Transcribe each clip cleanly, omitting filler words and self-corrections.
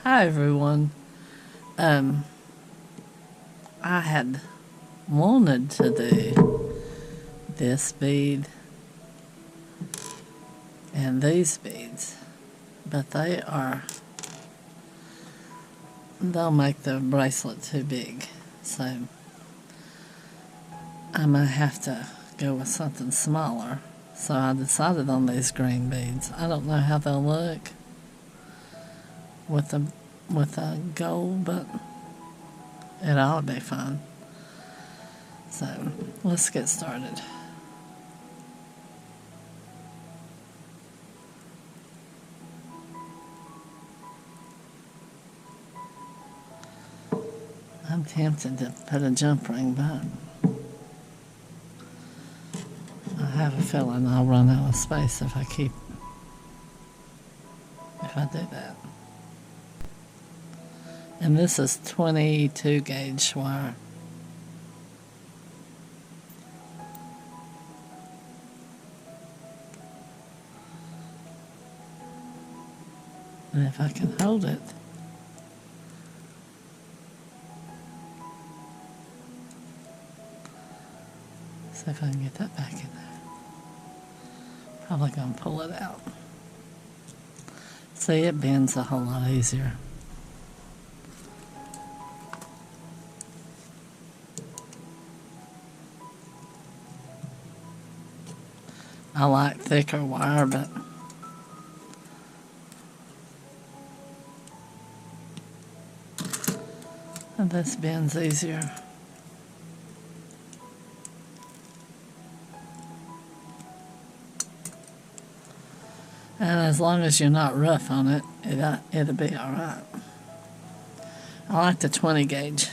Hi everyone. I had wanted to do this bead and these beads, but they'll make the bracelet too big, so I might have to go with something smaller. So I decided on these green beads. I don't know how they'll look with a gold, but it ought to be fun. So let's get started. I'm tempted to put a jump ring, but I have a feeling I'll run out of space if I do that. And this is 22 gauge wire. And if I can hold it, see if I can get that back in there. Probably gonna pull it out. See, it bends a whole lot easier. I like thicker wire, but this bends easier. And as long as you're not rough on it, it'll be alright. I like the 20 gauge.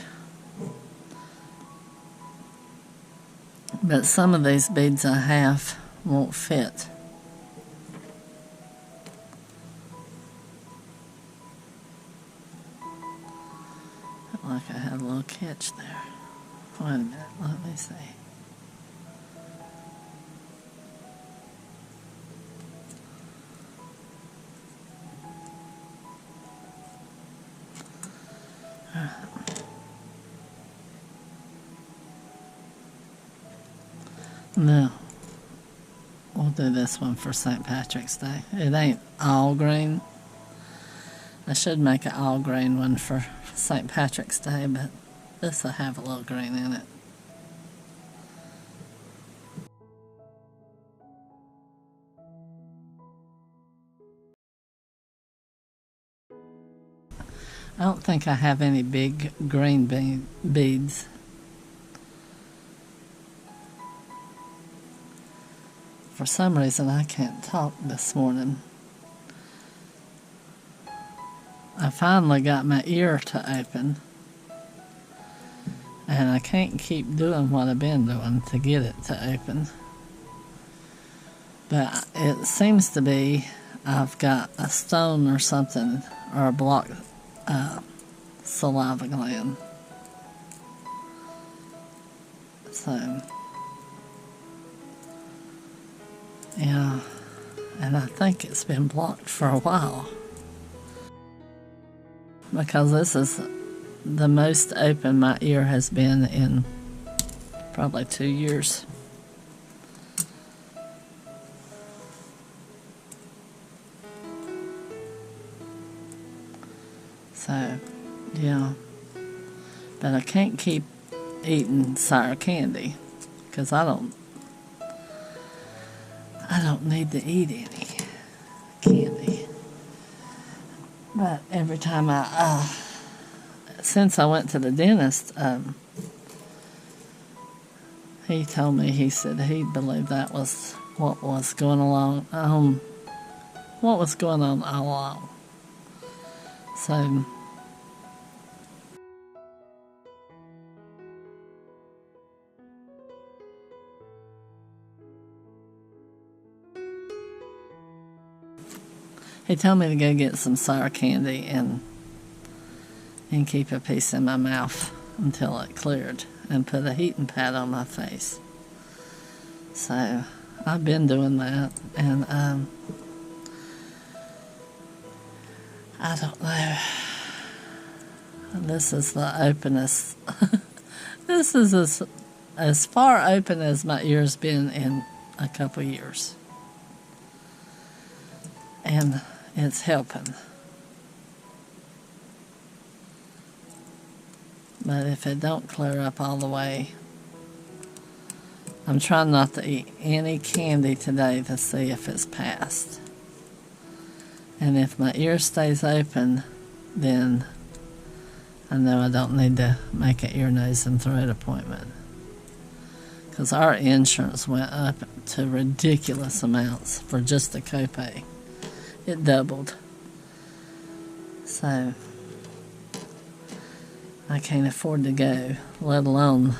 But some of these beads I have won't fit. Felt like I had a little catch there. Wait a minute, let me see. No, we'll do this one for St. Patrick's Day. It ain't all green. I should make an all green one for St. Patrick's Day, but this will have a little green in it. I don't think I have any big green beads. For some reason, I can't talk this morning. I finally got my ear to open, and I can't keep doing what I've been doing to get it to open. But it seems to be I've got a stone or something, or a blocked saliva gland. So, yeah, and I think it's been blocked for a while, because this is the most open my ear has been in probably 2 years. So, yeah, but I can't keep eating sour candy, because I don't need to eat any candy. But every time since I went to the dentist, he told me, he said he believed that was what was going on all along. So, he told me to go get some sour candy and keep a piece in my mouth until it cleared, and put a heating pad on my face. So I've been doing that, and I don't know. This is the openest. This is as far open as my ear's been in a couple years. And it's helping. But if it don't clear up all the way, I'm trying not to eat any candy today to see if it's passed. And if my ear stays open, then I know I don't need to make an ear, nose, and throat appointment. Because our insurance went up to ridiculous amounts for just the copay. It doubled. So I can't afford to go, let alone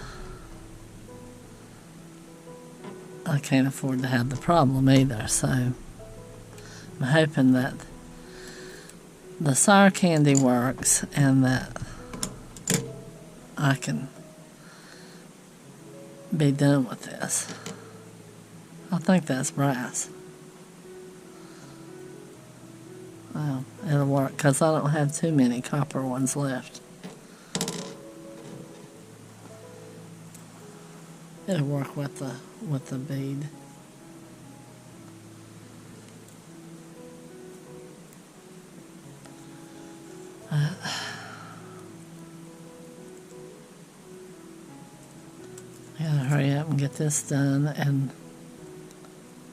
I can't afford to have the problem either. So I'm hoping that the sour candy works and that I can be done with this. I think that's brass. Well, it'll work because I don't have too many copper ones left. It'll work with the bead. I gotta hurry up and get this done, and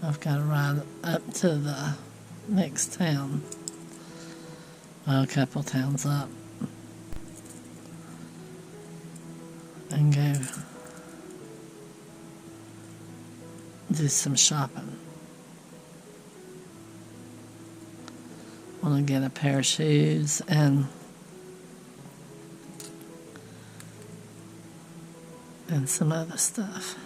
I've got to ride up to the next town. Well, a couple towns up, and go do some shopping. Want to get a pair of shoes and some other stuff.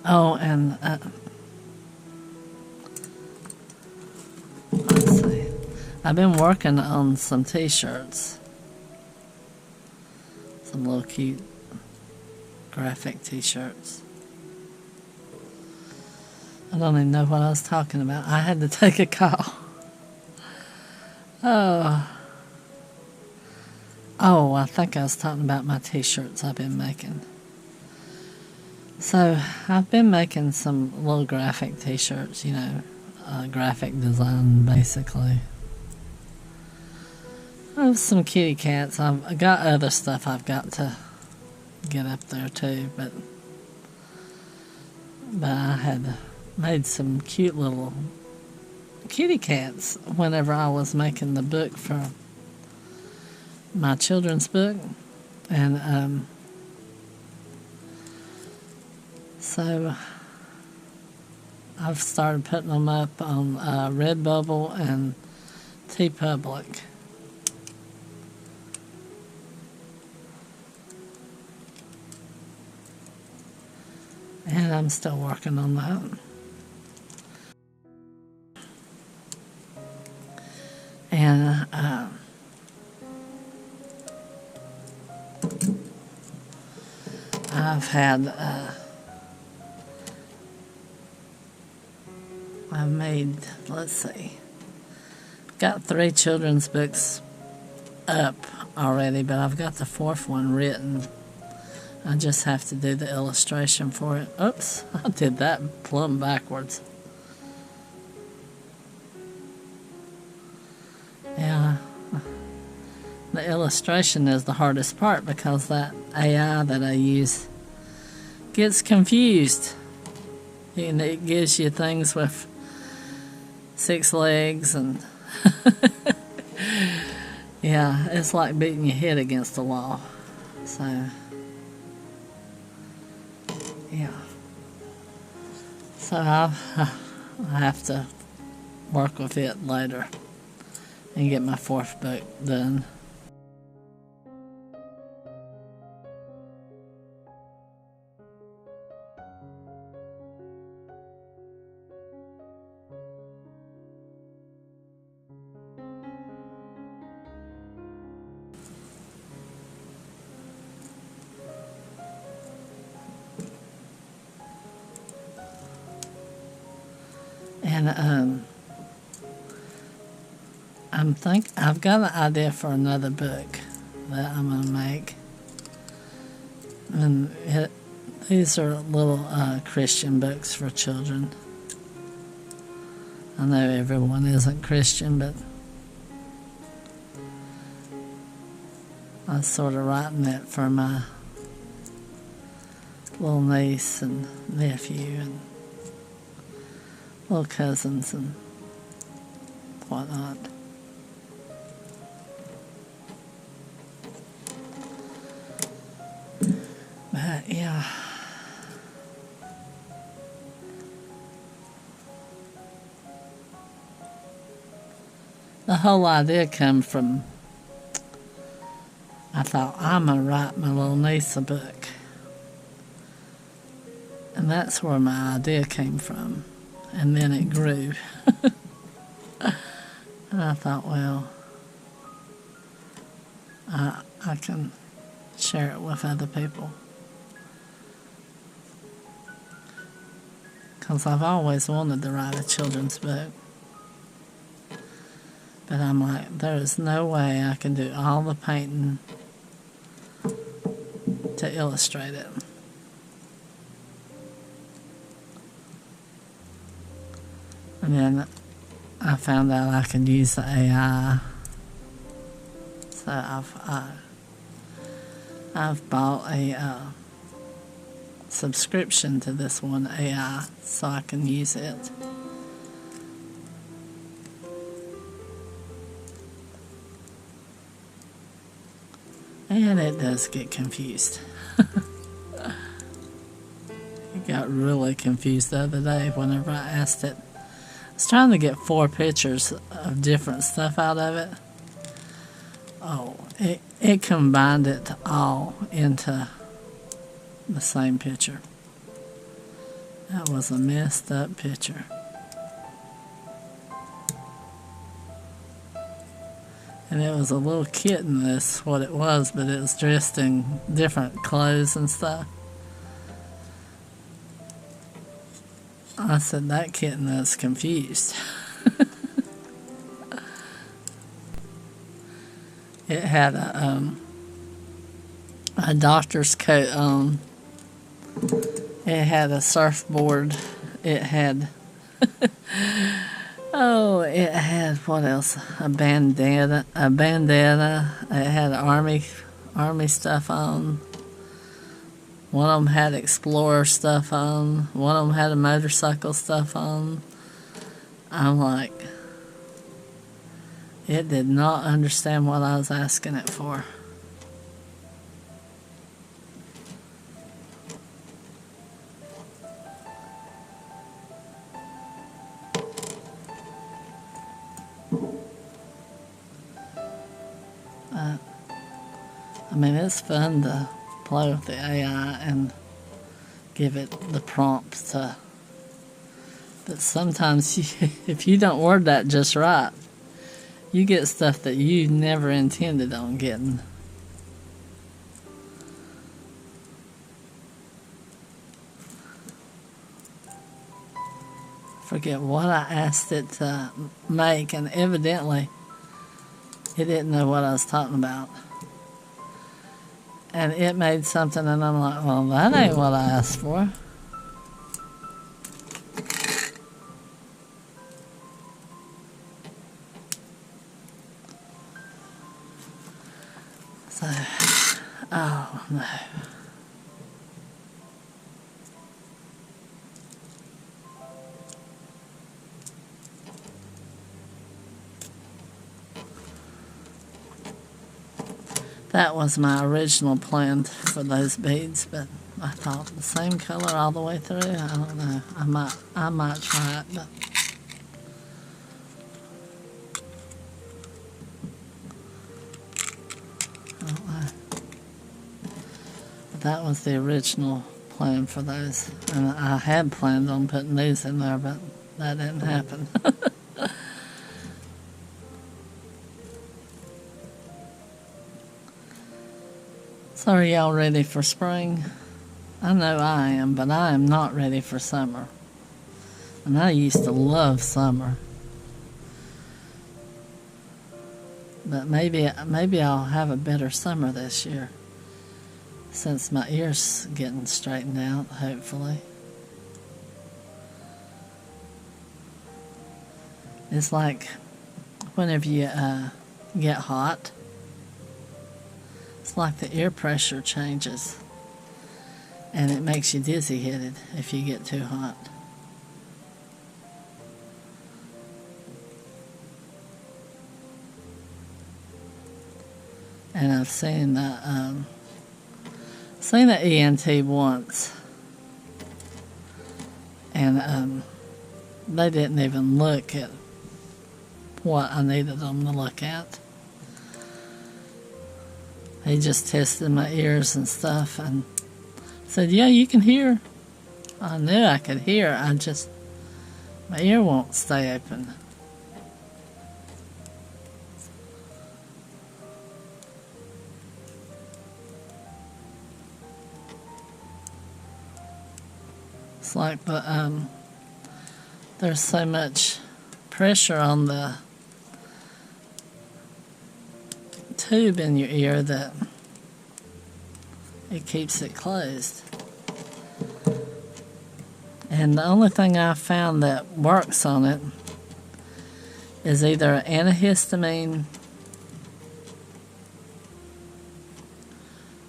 Oh, and let's see. I've been working on some t-shirts. Some little cute graphic t-shirts. I don't even know what I was talking about. I had to take a call. Oh, I think I was talking about my t-shirts I've been making. So, I've been making some little graphic t-shirts, you know, graphic design, basically. I have some kitty cats. I've got other stuff I've got to get up there, too, but I had made some cute little kitty cats whenever I was making the book for my children's book, and so I've started putting them up on Redbubble and TeePublic. And I'm still working on that. And I've had I made, let's see, got 3 children's books up already, but I've got the 4th one written. I just have to do the illustration for it. Oops, I did that plumb backwards. Yeah, the illustration is the hardest part because that AI that I use gets confused. And it gives you things with 6 legs and yeah, it's like beating your head against the wall. So yeah, so I have to work with it later and get my 4th book done. And I've got an idea for another book that I'm gonna make, and these are little Christian books for children. I know everyone isn't Christian, but I was sort of writing it for my little niece and nephew and little cousins and whatnot. But yeah. The whole idea came from, I thought, I'm going to write my little niece a book. And that's where my idea came from. And then it grew. And I thought, well, I can share it with other people. Because I've always wanted to write a children's book. But I'm like, there is no way I can do all the painting to illustrate it. And then I found out I could use the AI. So I've bought a subscription to this one AI so I can use it. And it does get confused. It got really confused the other day whenever I asked it. I was trying to get 4 pictures of different stuff out of it. Oh, it combined it all into the same picture. That was a messed up picture. And it was a little kitten, that's what it was, but it was dressed in different clothes and stuff. I said, that kitten is confused. It had a doctor's coat on. It had a surfboard. It had... Oh, it had, what else? A bandana. It had army stuff on. One of them had explorer stuff on. One of them had a motorcycle stuff on. I'm like, it did not understand what I was asking it for. I mean, it's fun to play with the AI and give it the prompts to, but sometimes if you don't word that just right, you get stuff that you never intended on getting. Forget what I asked it to make, and evidently it didn't know what I was talking about. And it made something, and I'm like, well, that ain't what I asked for. So, oh no. That was my original plan for those beads, but I thought the same color all the way through. I don't know. I might try it, but I don't know. But that was the original plan for those, and I had planned on putting these in there, but that didn't happen. So are y'all ready for spring? I know I am, but I am not ready for summer. And I used to love summer. But maybe I'll have a better summer this year, since my ear's getting straightened out, hopefully. It's like whenever you get hot, it's like the ear pressure changes, and it makes you dizzy-headed if you get too hot. And I've seen the ENT once, and they didn't even look at what I needed them to look at. He just tested my ears and stuff and said, "Yeah, you can hear." I knew I could hear. My ear won't stay open. It's like there's so much pressure on the tube in your ear that it keeps it closed. And the only thing I found that works on it is either antihistamine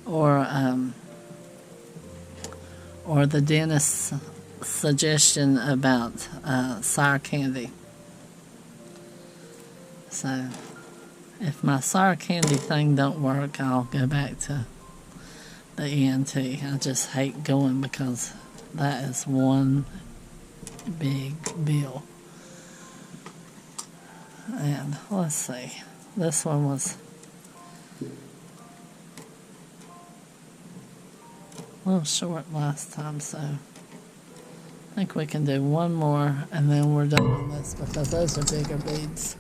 or the dentist's suggestion about sour candy. So if my sour candy thing don't work, I'll go back to the ENT. I just hate going because that is one big bill. And let's see, this one was a little short last time, so I think we can do one more and then we're done on this because those are bigger beads.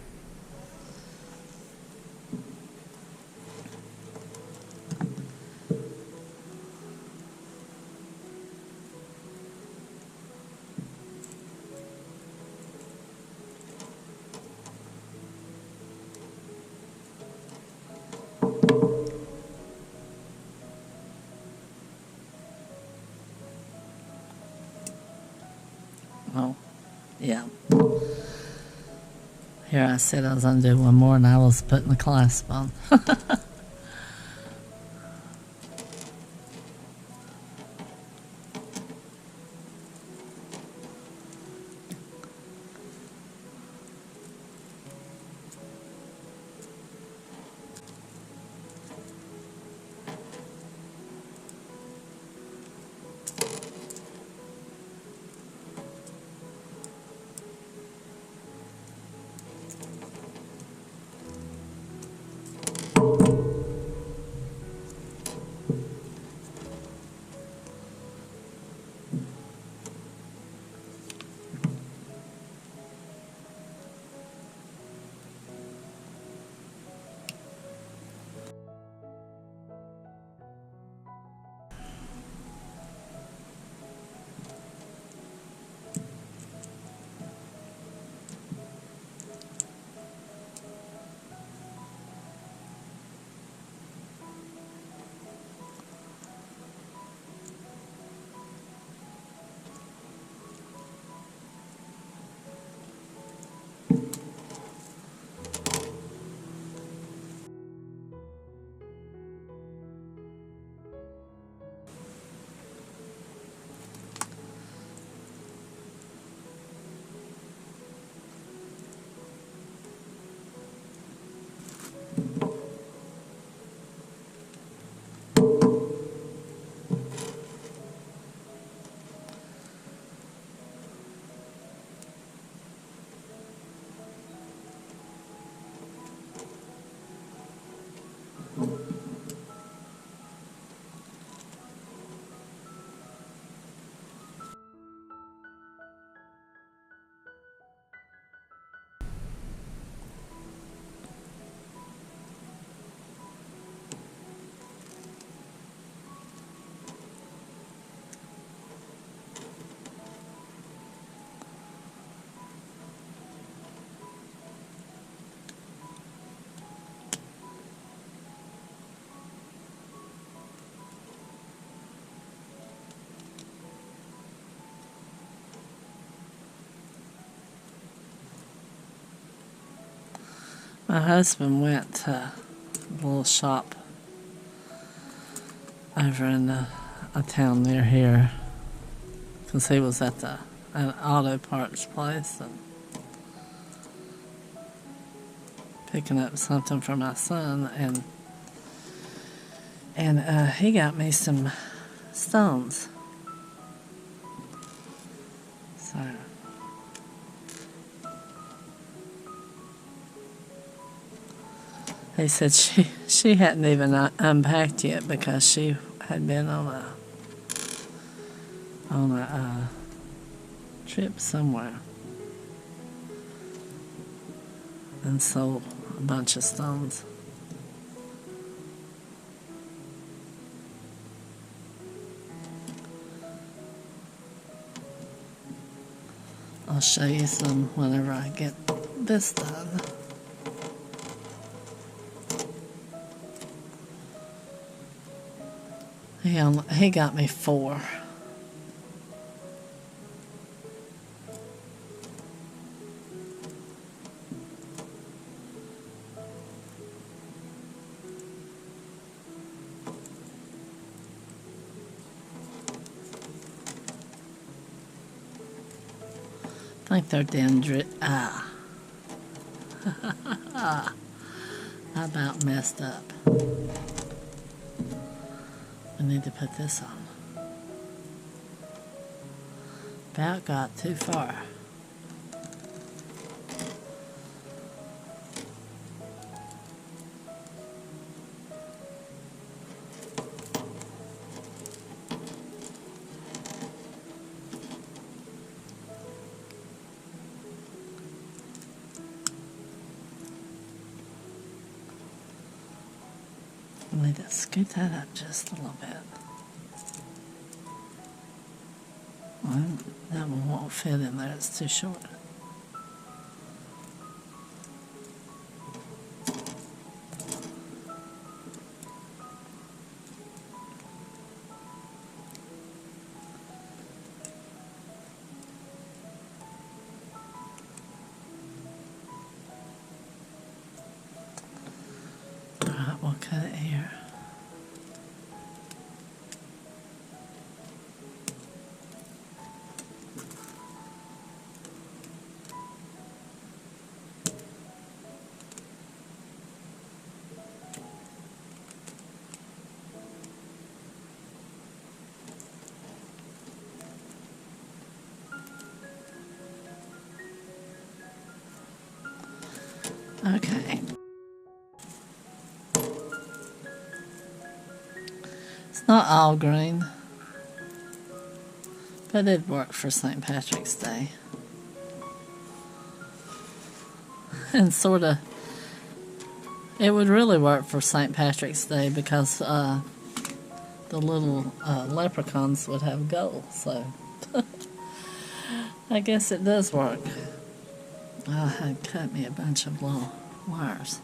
Oh, yeah. Here I said I was going to do one more and I was putting the clasp on. My husband went to a little shop over in a town near here because he was at an auto parts place and picking up something for my son, and he got me some stones. So he said she hadn't even unpacked yet because she had been on a trip somewhere and sold a bunch of stones. I'll show you some whenever I get this done. He got me 4. I think they're dendrit. I about messed up. I need to put this on. About got too far. I need to scoot that up just a little bit. Well, that one won't fit in there, it's too short. Alright, we'll cut it here. Okay. It's not all green, but it'd work for St. Patrick's Day. And sort of, it would really work for St. Patrick's Day because the little leprechauns would have gold, so I guess it does work. I had cut me a bunch of little wires.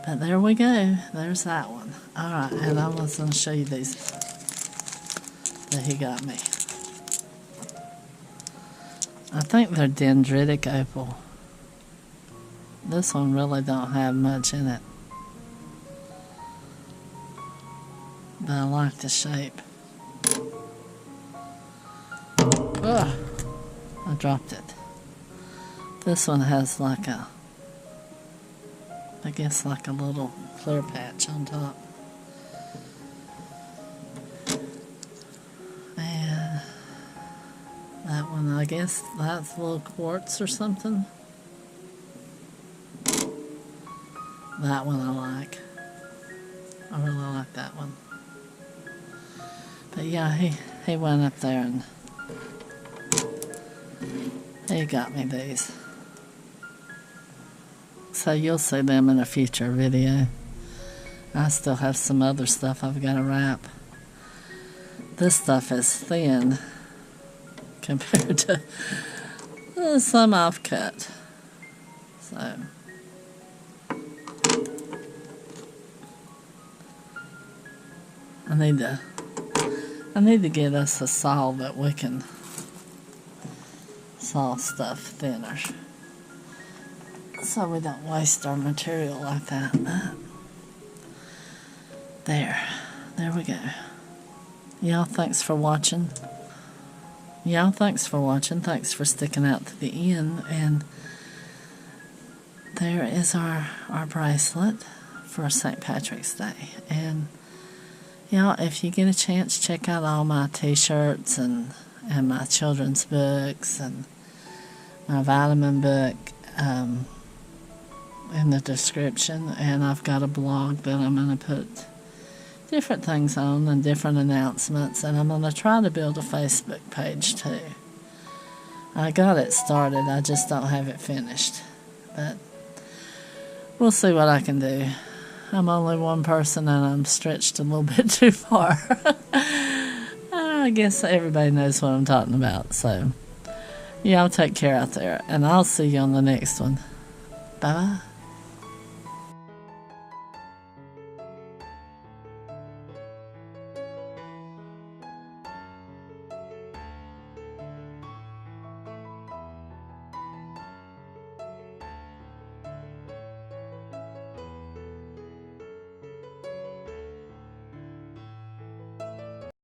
But there we go. There's that one. Alright, and I was going to show you these that he got me. I think they're dendritic opal. This one really don't have much in it. But I like the shape. Ugh, I dropped it. This one has like I guess like a little clear patch on top. And that one, I guess that's a little quartz or something. That one I like. I really like that one. But yeah, he went up there and he got me these. So you'll see them in a future video. I still have some other stuff I've got to wrap. This stuff is thin compared to some I've cut. So I need to get us a saw that we can saw stuff thinner. so we don't waste our material like that. There we go. Y'all, thanks for watching. Thanks for sticking out to the end. And there is our bracelet for St. Patrick's Day. And y'all, if you get a chance, check out all my t-shirts and my children's books and my vitamin book in the description. And I've got a blog that I'm going to put different things on and different announcements, and I'm going to try to build a Facebook page too. I got it started, I just don't have it finished, but we'll see what I can do. I'm only one person and I'm stretched a little bit too far. I guess everybody knows what I'm talking about, so y'all take care out there, and I'll see you on the next one. Bye bye.